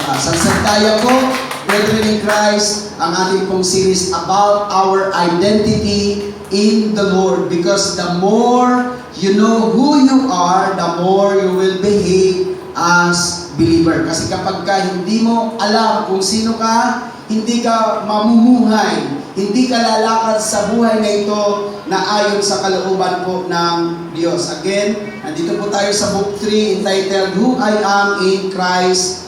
Sansantaya po, Brethren in Christ, ang ating pong series about our identity in the Lord. Because the more you know who you are, the more you will behave as believer. Kasi kapag hindi mo alam kung sino ka, hindi ka mamumuhay, hindi ka lalakad sa buhay na ito na ayon sa kalooban po ng Diyos. Again, nandito po tayo sa book 3 entitled, Who I Am in Christ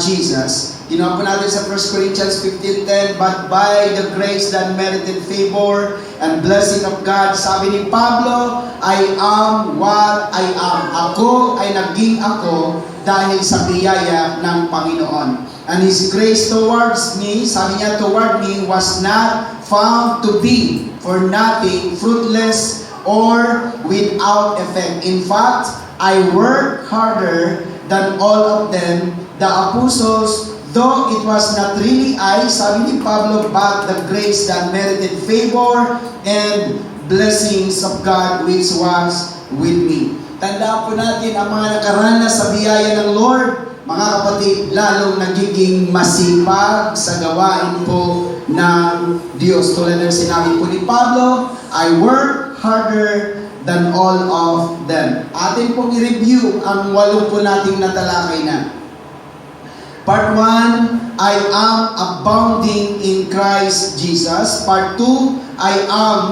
Jesus. Ginawa po natin sa 1 Corinthians 15:10, But by the grace that merited favor and blessing of God, sabi ni Pablo, I am what I am. Ako ay naging ako dahil sa biyaya ng Panginoon. And His grace towards me, sabi niya, toward me was not found to be for nothing, fruitless, or without effect. In fact, I work harder than all of them, the apostles, though it was not really I, sabi ni Pablo, but the grace that merited favor and blessings of God which was with me. Tandaan po natin ang mga nakaranas sa biyaya ng Lord, mga kapatid, lalong nagiging masipag sa gawain po ng Diyos. Tulad ng sinabi po ni Pablo, I work harder than all of them. Atin pong i-review ang 8 po nating natalakay na. Part 1, I am abounding in Christ Jesus. Part 2, I am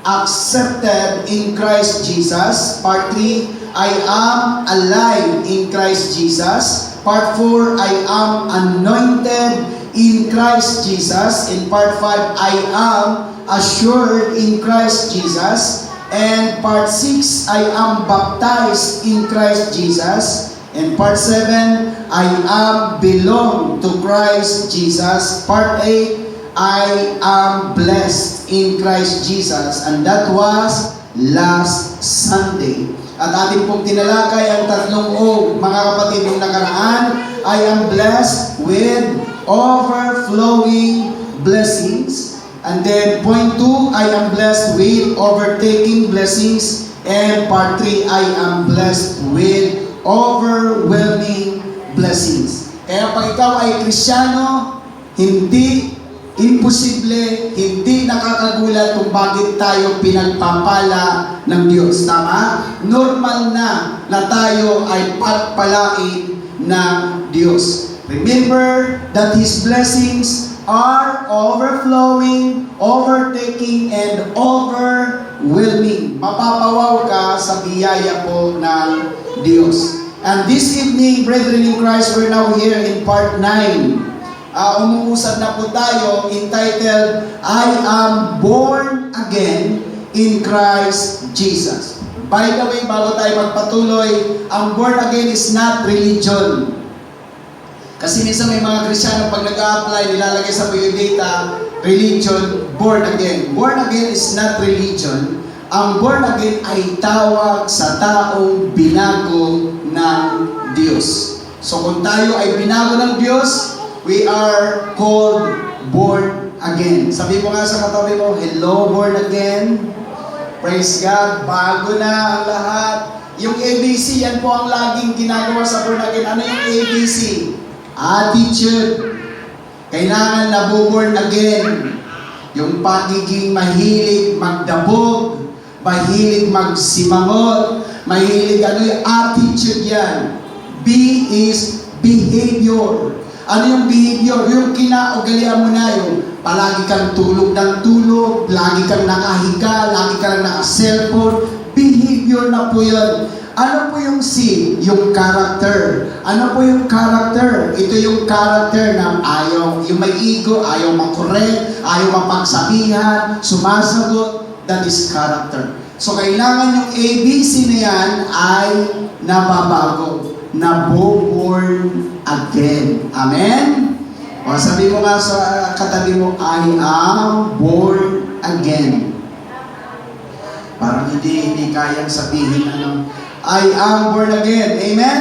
accepted in Christ Jesus. Part 3, I am alive in Christ Jesus. Part 4, I am anointed in Christ Jesus. In part 5, I am assured in Christ Jesus. And part 6, I am baptized in Christ Jesus. And part 7, I am belong to Christ Jesus. Part 8, I am blessed in Christ Jesus. And that was last Sunday. At ating pong tinalakay ang 3 O, mga kapatid, ng nakaraan. I am blessed with overflowing blessings. And then point 2, I am blessed with overtaking blessings. And part 3, I am blessed with overwhelming blessings. Kaya pag ikaw ay Kristiyano, hindi imposible, hindi nakakagulat kung bakit tayo pinagpapala ng Diyos. Tama? Normal na tayo ay pagpalain ng Diyos. Remember that His blessings are overflowing, overtaking, and overwhelming. Mapapawaw ka sa biyaya po ng Diyos. And this evening, brethren in Christ, we're now here in part 9. Umuusad na po tayo entitled, I am born again in Christ Jesus. By the way, bago tayo magpatuloy, ang born again is not religion. Kasi minsan may mga Kristiyano pag nag-a-apply, nilalagay sa biodata, religion, born again. Born again is not religion. Ang born again ay tawag sa taong binago ng Diyos. So kung tayo ay binago ng Diyos, we are called born again. Sabi mo nga sa katabi mo, hello, born again. Praise God, bago na ang lahat. Yung ABC, yan po ang laging ginagawa sa born again. Ano yung ABC? Attitude. Kailangan nabuborn again. Yung pagiging mahilig magdabog, mahilig magsimangot, mahilig, ano yung attitude yan? B is behavior. Ano yung behavior? Yung kinaugalian mo na yung palagi kang tulog ng tulog, lagi kang nakahiga, lagi kang naka-cellphone. Behavior na po yun. Ano po yung C? Yung character. Ano po yung character? Ito yung character na ayaw, yung may ego, ayaw makorek, ayaw mapagsabihan, sumasagot. That is character. So kailangan yung ABC na yan ay nababago, naborn again. Amen? O sabi mo nga sa katabi mo, I am born again. Parang hindi kayang sabihin I am born again. Amen?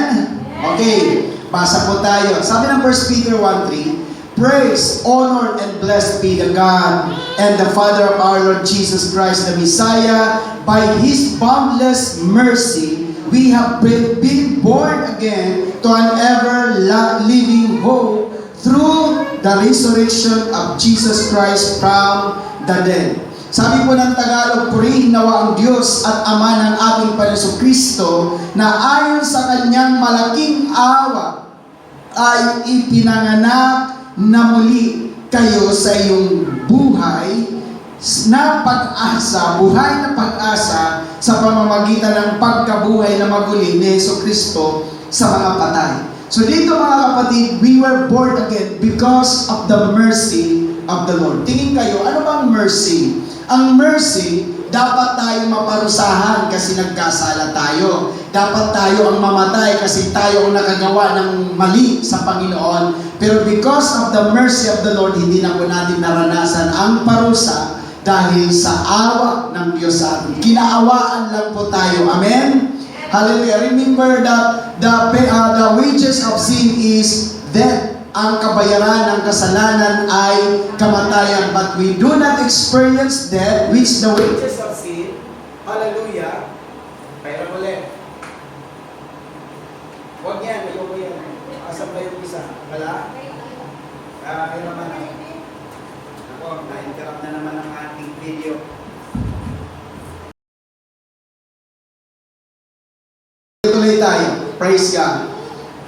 Okay, basa po tayo. Sabi ng 1 Peter 1:3, Praise, honor, and blessed be the God and the Father of our Lord Jesus Christ, the Messiah. By His boundless mercy, we have been born again to an ever-living hope the resurrection of Jesus Christ from the dead. Sabi po ng Tagalog, purihin nawa ang Diyos at Ama ng ating Panginoong Kristo na ayon sa kanyang malaking awa ay ipinanganak na muli kayo sa iyong buhay na pag-asa, buhay na pag-asa sa pamamagitan ng pagkabuhay na maguli ni Yesu Kristo sa mga patay. So dito mga kapatid, we were born again because of the mercy of the Lord. Tingin kayo, ano bang mercy? Ang mercy, dapat tayo maparusahan kasi nagkasala tayo. Dapat tayo ang mamatay kasi tayo ang nakagawa ng mali sa Panginoon. Pero because of the mercy of the Lord, hindi na po natin naranasan ang parusa dahil sa awa ng Diyos sa atin. Kinaawaan lang po tayo. Amen? Hallelujah. Remember that the wages of sin is death. Ang kabayaran ng kasalanan ay kamatayan. But we do not experience death, which the wages of sin. Hallelujah. Kaya ulit. Huwag yan. Ayoko yan. Asap na yung isa. Wala? Kaya naman. Ako, na-interrupt na naman ang ating video. Tuloy tayo. Praise God.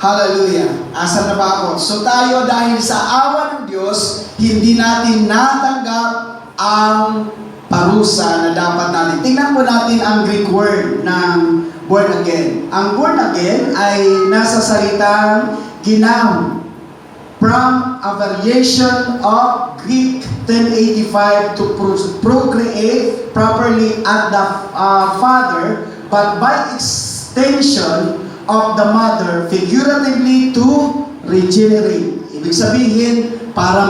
Hallelujah. Asan na ba ako? So tayo dahil sa awa ng Diyos, hindi natin natanggap ang parusa na dapat natin. Tingnan po natin ang Greek word ng born again. Ang born again ay nasa salitang ginahon. From a variation of Greek 1085 to procreate properly at the father, but by extension of the mother, figuratively to regenerate. Ibig sabihin, para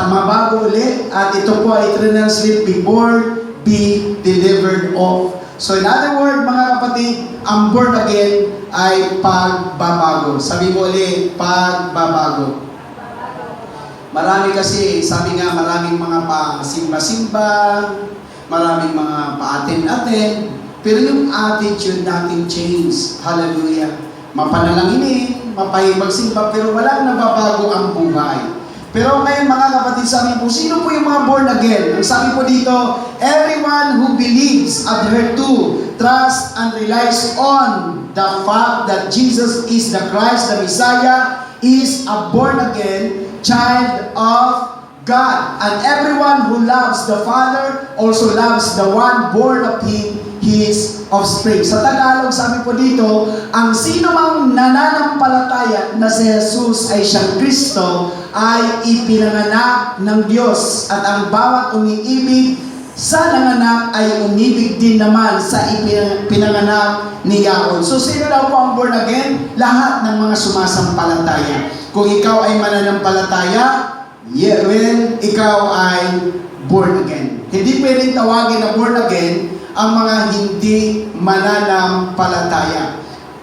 mabago ulit, at ito po ay translate before be delivered of. So in other words, mga kapatid, ang born again ay pagbabago. Sabi mo ulit, pagbabago. Marami kasi, sabi nga, maraming mga pasimba-simba, maraming mga paatin-atin, pero yung attitude natin change. Hallelujah. Mapanalangin, mapahimagsimba, pero walang nababago ang buhay. Pero ngayon mga kapatid, sabi po, sino po yung mga born again? Ang sabi po dito, everyone who believes, adhere to, trust, and relies on the fact that Jesus is the Christ, the Messiah, is a born again child of God. And everyone who loves the Father also loves the one born of Him, His offspring. Sa Tagalog, sabi po dito, ang sino mang nananampalataya na si Jesus ay siyang Kristo ay ipinanganak ng Diyos. At ang bawat umiibig sa nanganak ay umibig din naman sa ipinanganak ni Yaon. So sino daw po ang born again? Lahat ng mga sumasampalataya. Kung ikaw ay mananampalataya, ikaw ay born again. Hindi pwedeng tawagin na born again ang mga hindi mananampalataya.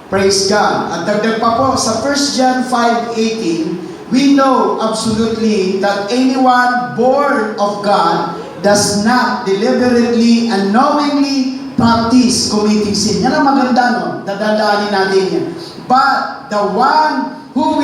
Praise God. At dagdag pa po, sa 1 John 5:18, we know absolutely that anyone born of God does not deliberately and knowingly practice committing sin. Yan ang maganda, no? Dadadaanin natin yan. But the one who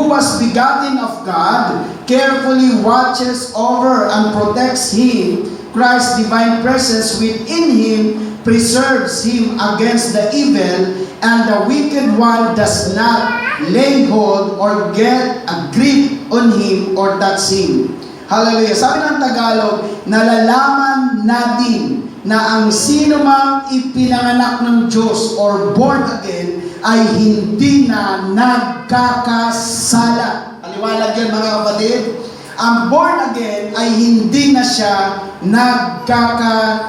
was begotten of God carefully watches over and protects him. Christ's divine presence within him preserves him against the evil, and the wicked one does not lay hold or get a grip on him or touch him. Hallelujah. Sabi ng Tagalog, nalalaman natin na ang sino mang ipinanganak ng Diyos or born again ay hindi na nagkakasala. Paliwanag yan mga kapatid. Ang born again ay hindi na siya nagkakasala.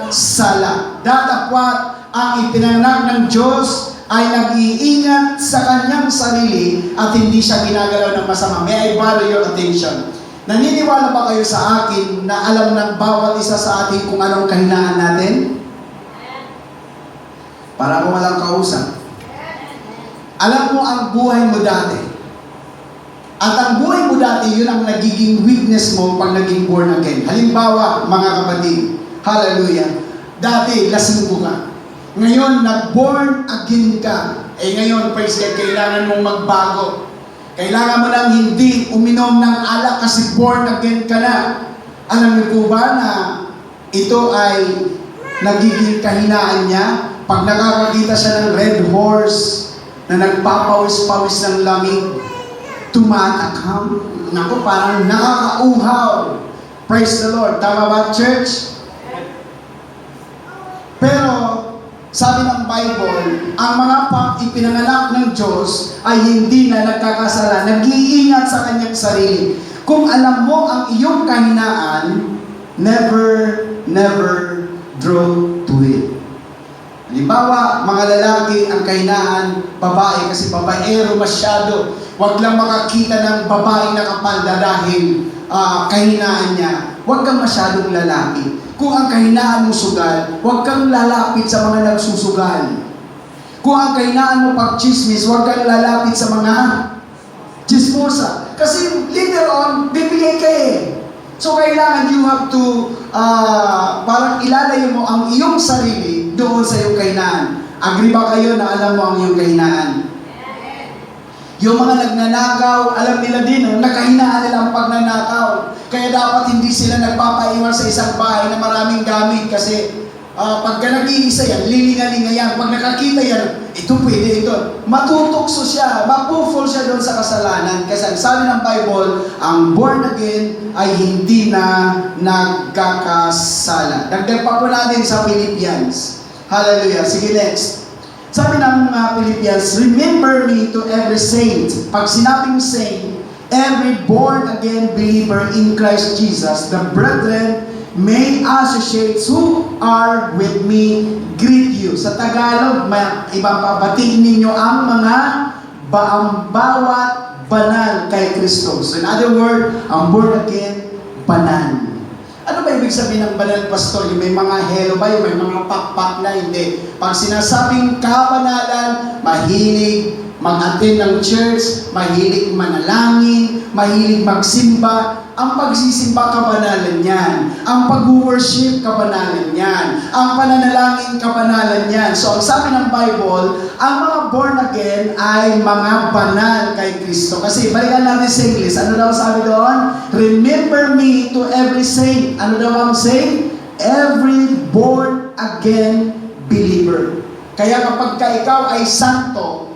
Datapwat ang ipinanganak ng Diyos ay nag-iingat sa kanyang sarili at hindi siya ginagalaw ng masama. May I borrow your attention? Naniniwala ba kayo sa akin na alam ng bawat isa sa atin kung anong kahinaan natin? Para kung walang kausap. Alam mo ang buhay mo dati. At ang buhay mo dati, yun ang nagiging weakness mo pag naging born again. Halimbawa, mga kapatid, hallelujah, dati, lasing ka. Ngayon, nag-born again ka. Ngayon, praise God, kailangan mong magbago. Kailangan mo nang hindi uminom ng alak kasi born again ka na. Alam niyo po ba na ito ay nagiging kahinaan niya? Pag nakakakita siya ng red horse na nagpapawis-pawis ng lamig, tumatakam. Naku, parang nakakauhaw. Praise the Lord. Tama ba, church? Pero, sabi ng Bible, ang mga ipinanganak ng Diyos ay hindi na nagkakasala, nag-iingat sa kanyang sarili. Kung alam mo ang iyong kahinaan, never draw to it. Halimbawa, mga lalaki, ang kahinaan, babae, kasi babaero masyado. Huwag lang makakita ng babae na kapalda dahil kahinaan niya. Huwag kang masyadong lalaki. Kung ang kahinaan mo sugal, huwag kang lalapit sa mga nagsusugal. Kung ang kahinaan mo pag-chismis, huwag kang lalapit sa mga chismosa. Kasi later on, bibigay ka eh. So kailangan you have to, parang ilalayo mo ang iyong sarili doon sa iyong kahinaan. Agree ba kayo na alam mo ang iyong kahinaan? Yung mga nagnanakaw, alam nila din, nakahinaan nila ang pagnanakaw. Kaya dapat hindi sila nagpapaiwan sa isang bahay na maraming gamit kasi pagka nag-iisa yan, lilinga-linga yan. Pag nakakita yan, ito pwede ito. Matutokso siya, mapufol siya doon sa kasalanan. Kasi sabi ng Bible, ang born again ay hindi na nagkakasala. Dagdag pa po natin sa Philippians. Hallelujah. Sige, next. Sabi ng Philippians, remember me to every saint. Pag sinabing saint, every born-again believer in Christ Jesus, the brethren, may associates who are with me greet you. Sa Tagalog, ibabatiin ninyo ang mga bawat banal kay Kristo. So in other words, ang born-again, banal. Ano ba ibig sabihin ng banal, pastor? Yung may mga hello ba? Yung may mga pakpak na? Hindi. Pag sinasabing kabanalan, mahilig mag-attend ng church, mahilig manalangin, mahilig magsimba. Ang pagsisimba, kabanalan yan. Ang pag-worship, kabanalan yan. Ang pananalangin, kabanalan yan. So, ang sabi ng Bible, ang mga born again ay mga banal kay Kristo. Kasi, balikan natin sa English. Ano daw sabi doon? Remember me to every saint. Ano daw ang saint? Every born again believer. Kaya kapag ka ikaw ay santo,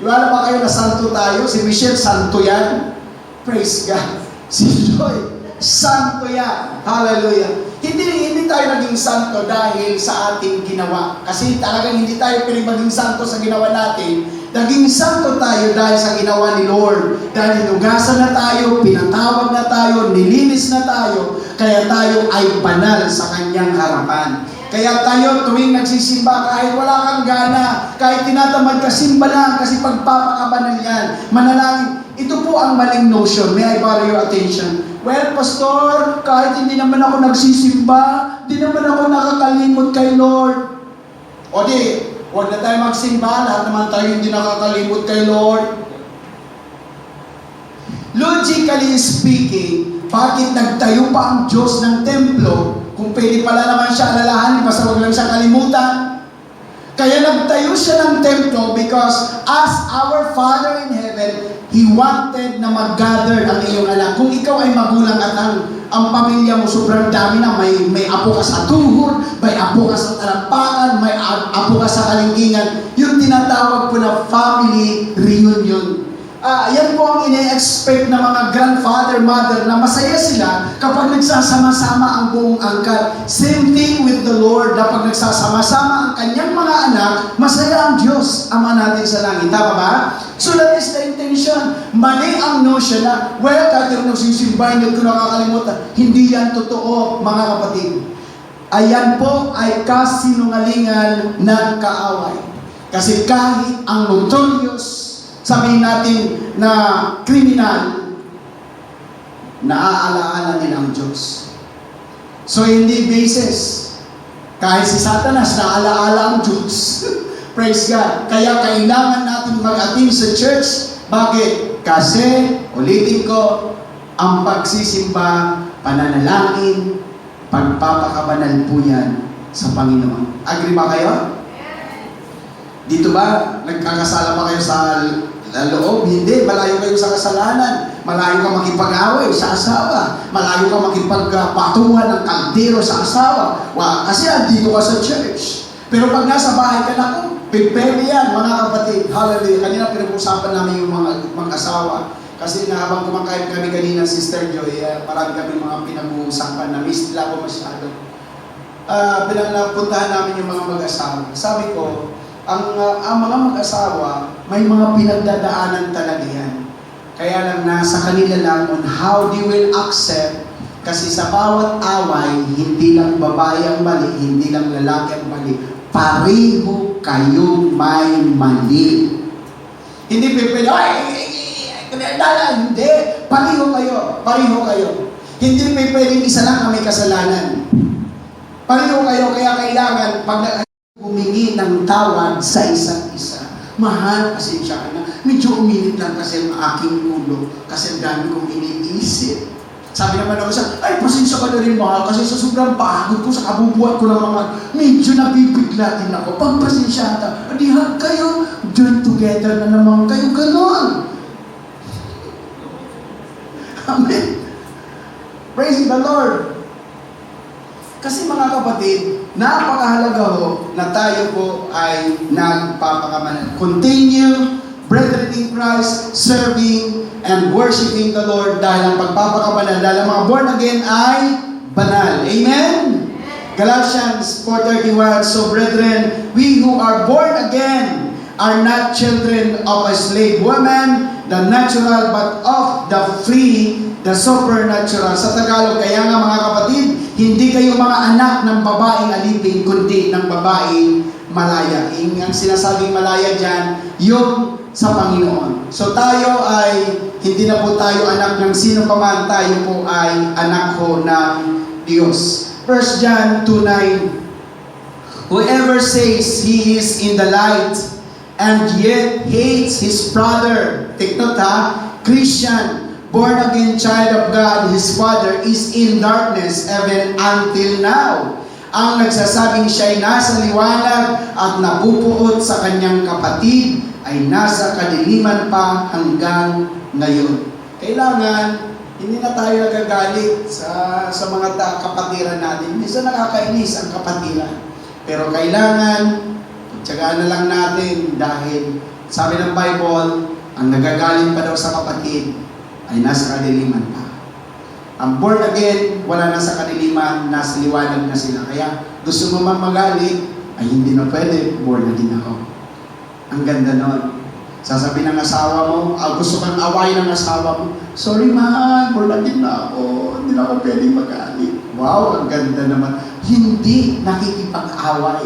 iwala ba kayo na santo tayo? Si Michelle, santo yan. Praise God. Si Joy, santo yan. Hallelujah. Hindi tayo naging santo dahil sa ating ginawa. Kasi talagang hindi tayo pwedeng maging santo sa ginawa natin. Naging santo tayo dahil sa ginawa ni Lord. Dahil hinugasan na tayo, pinatawag na tayo, nilinis na tayo, kaya tayo ay banal sa kanyang harapan. Kaya tayo tuwing nagsisimba, kahit wala kang gana, kahit tinatamad ka, simba lang kasi pagpapakabanal yan. Manalangin. Ito po ang maling notion. May I borrow your attention? Well, pastor, kahit hindi naman ako nagsisimba, hindi naman ako nakakalimot kay Lord. O di, huwag na tayo magsimba, lahat naman tayo hindi nakakalimot kay Lord. Logically speaking, bakit nagtayo pa ang Diyos ng templo kung pwede pala naman siya alalahanin, basta wag lang siya kalimutan? Kaya nagtayo siya ng templo because as our Father in heaven, He wanted na mag-gather ang iyong anak. Kung ikaw ay magulang at ang pamilya mo sobrang dami na, may apo ka sa tuhod, may apo ka sa talampakan, may apo ka sa kalingingan, yung tinatawag po na family reunion. Yan po ang ine-expect ng mga grandfather, mother na masaya sila kapag nagsasama-sama ang buong angkat. Same thing with the Lord, na pag nagsasama-sama ang kanyang mga anak, masaya ang Diyos, Ama natin sa langit. Tama ba? So that is the intention. Mali ang notion na, well, kahit yung nagsisimba, hindi ko nakakalimutan. Hindi yan totoo, mga kapatid. Ayan po ay kasinungalingan ng kaaway. Kasi kahit ang notorious, sabihin natin na kriminal, naaalaala nila ang Diyos. So hindi basis. Kahit si Satanas, naaalaala ang Diyos. Praise God. Kaya kailangan natin mag-attend sa church. Bakit? Kasi, ulitin ko, ang pagsisimba, pananalangin, pagpapakabanal po yan sa Panginoon. Agree ba kayo? Dito ba, nagkakasala ba kayo sa Laloob, hindi. Malayo kayo sa kasalanan. Malayo ka makipag-away sa asawa. Malayo ka makipagpatungan ng kaldero sa asawa. Kasi andito ka sa church. Pero pag nasa bahay ka na, pipili yan, mga kapatid. Hallelujah. Kanina pinag-usapan namin yung mga mag-asawa. Kasi na habang kumakain kami kanina, Sister Joy, marami kami mga pinag-uusapan na miss nila ako masyado. Pinagpuntahan namin yung mga mag-asawa. Sabi ko, ang mga mag-asawa, may mga pinagdadaanan talaga yan. Kaya lang nasa kanila lang on how they will accept. Kasi sa bawat away, hindi lang babae ang mali, hindi lang lalaki ang mali. Pareho kayong may mali. Hindi pipili, hindi. Pareho kayo. Hindi pwedeng isa lang ang may kasalanan. Pareho kayo, kaya kailangan pag humingi ng tawad sa isa't isa. Mahal, pasensya ka na. Medyo uminit lang kasi ang aking ulo kasi ang dami kong iniisip. Sabi naman ako sa, pasensya ka na rin mahal kasi sa sobrang pagod ko sa kabubuhat ko ng mga medyo nabibigla din ako. Pag pasensya ka, adihan kayo, join together na naman kayo, gano'n. Amen. Praise the Lord. Kasi mga kapatid, napakahalaga ho na tayo po ay nagpapakamanan. Continue, brethren in Christ, serving and worshiping the Lord dahil ang pagpapakamanan, dahil ang mga born again ay banal. Amen? Galatians 4:31, so brethren, we who are born again are not children of a slave woman, the natural, but of the free, the supernatural. Sa Tagalog, kaya nga mga kapatid, hindi kayo mga anak ng babaeng alipin, kundi ng babaeng malaya. Ang sinasabing malaya dyan, yung sa Panginoon. So tayo ay, hindi na po tayo anak ng sino paman, tayo po ay anak ho ng Diyos. 1 John 2:9, whoever says he is in the light, and yet hates his brother, take note ha, Christian, born again child of God, his father is in darkness even until now. Ang nagsasabing siya'y nasa liwanag at napupuot sa kanyang kapatid ay nasa kadiliman pa hanggang ngayon. Kailangan, hindi na tayo nagagalit sa mga kapatiran natin. Minsan nakakainis ang kapatiran. Pero kailangan, tiyagaan na lang natin dahil sabi ng Bible, ang nagagalit pa daw sa kapatid ay nasa kadiliman pa. Ang born again, wala na sa kadiliman, nasa liwanag na sila. Kaya gusto mo man magalit, ay hindi na pwede, born again ako. Ang ganda nun. Sasabihin ng asawa mo, gusto kang awayin ng asawa mo, sorry mahal, born again na ako, hindi na ako pwedeng magalit. Wow, ang ganda naman. Hindi nakikipag-away.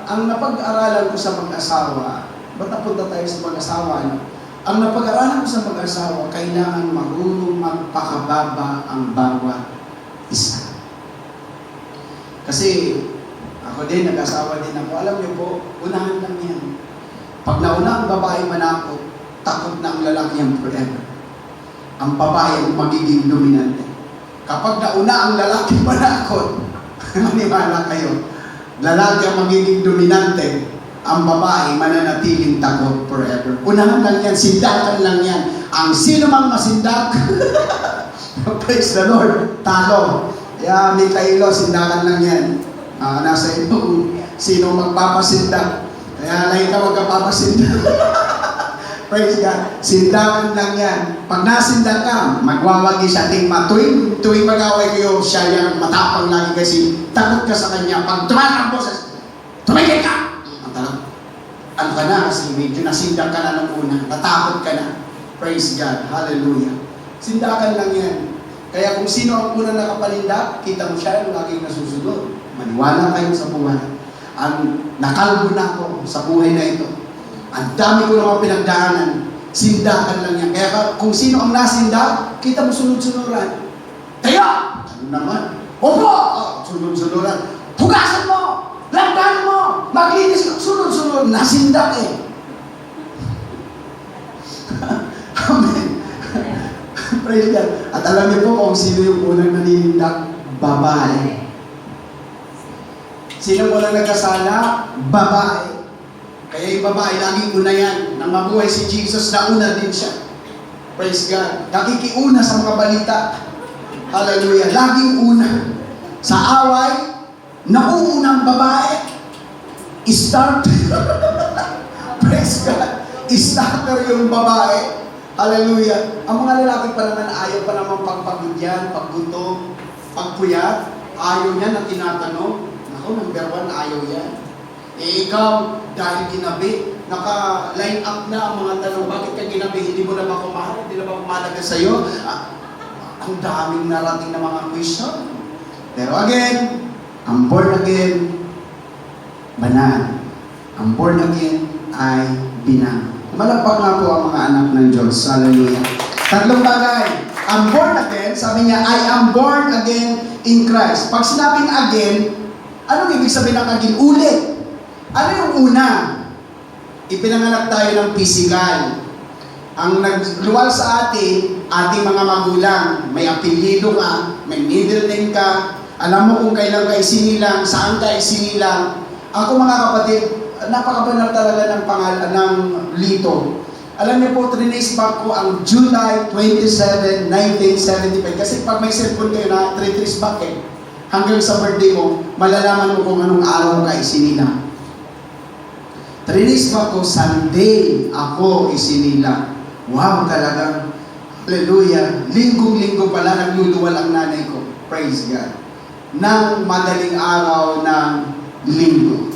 Ang napag-aralan ko sa mag-asawa, ba't napunta tayo sa mag-asawa? Ano? Ang napag-aralan ko sa mag-asawa, kailangan marunong magpakababa ang bawat isa. Kasi ako din, nag-asawa din ako. Alam niyo po, unahan lang yan. Pag nauna ang babae manakot, takot na ang lalaki yan forever. Ang babae ang magiging dominante. Kapag nauna ang lalaki manakot, maniwala kayo, lalaki ang magiging dominante, ang babae mananatiling takot forever. Unahan lang yan, sindakan lang yan. Ang sino mang masindak, praise the Lord, talo. Kaya Mikaelo, sindakan lang yan. Nasa ito, sino magpapasindak. Kaya lang ikaw magpapasindak. Praise God. Sindakan lang yan. Pag nasindak ka, magwawagi siya. Tuwing mag-away kayo, siya yan matapang lagi kasi takot ka sa kanya. Pag tumakas ang boses, tumigil ka! Ano ka na kasi medyo nasindak ka na nung una, natakot ka na. Praise God. Hallelujah. Sindakan lang yan. Kaya kung sino ang unang nakapalindak, kita mo siya yung laging nasusunod. Maniwala kayo sa buhay. Ang nakalbo na ako sa buhay na ito. Ang dami ko naman pinagdaanan. Sindakan lang yan. Kaya kung sino ang nasindak, kita mo sunod-sunuran. Tayo! Ano naman? Opo! Sunod-sunuran. Hugasan mo! Lantahan mo! Maglinis ka! Sunod-sunod! Nasindak eh! Amen! Praise God. At alam niyo po kung sino yung unang naninindak? Babae. Sino unang nagkasala? Babae. Kaya yung babae, laging una yan. nang mabuhay si Jesus, nauna din siya. Praise God. Nakikiuna sa mga balita. Hallelujah. Laging una. Sa away, nauunang babae. Start. Praise God. Starter yung babae. Hallelujah. Ang mga lalaki pa naman, ayaw pa naman pagpagudyan, paggutom, pagpuyat. Ayaw niya na tinatanong. Ako, number 1, ayaw yan. Ikaw, dahil ginabi, naka-line up na ang mga tanong, bakit ka ginabi? Hindi mo na ba kumahal? Hindi na ba kumalaga sa'yo? Ang daming narating na mga question. Pero again, ang born again, banal. Ang born again ay binang. Malagpak nga po ang mga anak ng Diyos. Hallelujah. 3 bagay. Ang born again, sabi niya, I am born again in Christ. Pag sinabing again, anong ibig sabihin ng again? Ulit. Ano yung una? Ipinanganak tayo ng physical. Ang nagluwal sa atin, ating mga magulang, may apelyido ka, may middle name ka, alam mo kung kailan ka isinilang, saan ka isinilang. Ako mga kapatid, napakabanal talaga ng pangalan ng Lito. Alam niyo po, 3 days back ko ang July 27, 1975. Kasi pag may cellphone kayo na 3 days back hanggang sa birthday mo, malalaman mo kung anong araw ka isinilang. 3 days back ko, Sunday ako isinilang. Wow, talagang, hallelujah. Linggong-linggo pala, nagluluwal ang nanay ko. Praise God. Nang madaling araw ng linggo.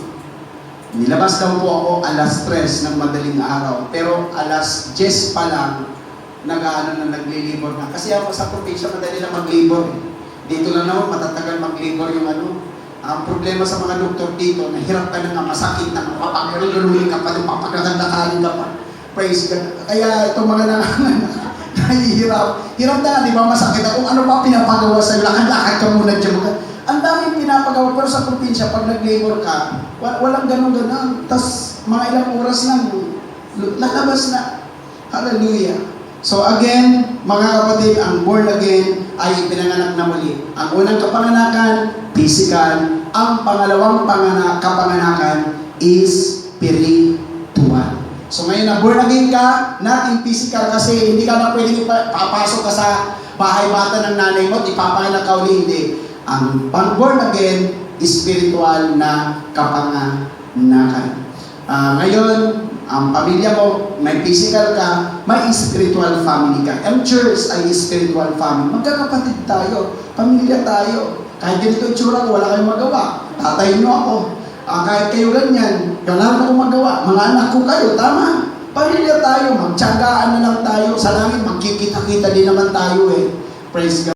Nilabas daw po ako alas 3 ng madaling araw. Pero alas 10 pa lang, naglilibor na. Kasi ako sa probinsya, madali lang maglibor. Dito lang naman, matatagal maglibor yung ano. Ang problema sa mga doktor dito, nahirap ka na nga, masakit na, mapapagululuhin ka pa, mapapagkakandakarin ka pa. Praise God. Kaya itong mga nahihirap. Hirap na, di ba, masakit na. Kung ano pa pinapagawa sa'yo, lakad-lakad ka muna dyan. Ang daming pinapagawa, pero sa probinsya, pag nag-labor ka, walang ganun-ganun. Tapos, mga ilang oras lang, lalabas na. Hallelujah. So again, mga kapatid, ang born again ay pinanganak na muli. Ang unang kapanganakan, physical. Ang pangalawang kapanganakan is spiritual. So ngayon na born again ka, not in physical kasi hindi ka na pwedeng papasok ka sa bahay bata ng nanay mo at ipapanganak ka uli. Hindi. Ang born again, spiritual na kapanganakan. Ngayon, ang pamilya mo, may physical ka, may spiritual family ka. Ang church ay spiritual family. Magkakapatid tayo, pamilya tayo. Kahit ganito yung tsura ko, wala kayong magawa. Tatay nyo ako. Kahit kayo ganyan, wala akong magawa. Mga anak ko kayo, tama. Pamilya tayo, magtsagaan na lang tayo. Sa langit, magkikita-kita din naman tayo eh. Praise God.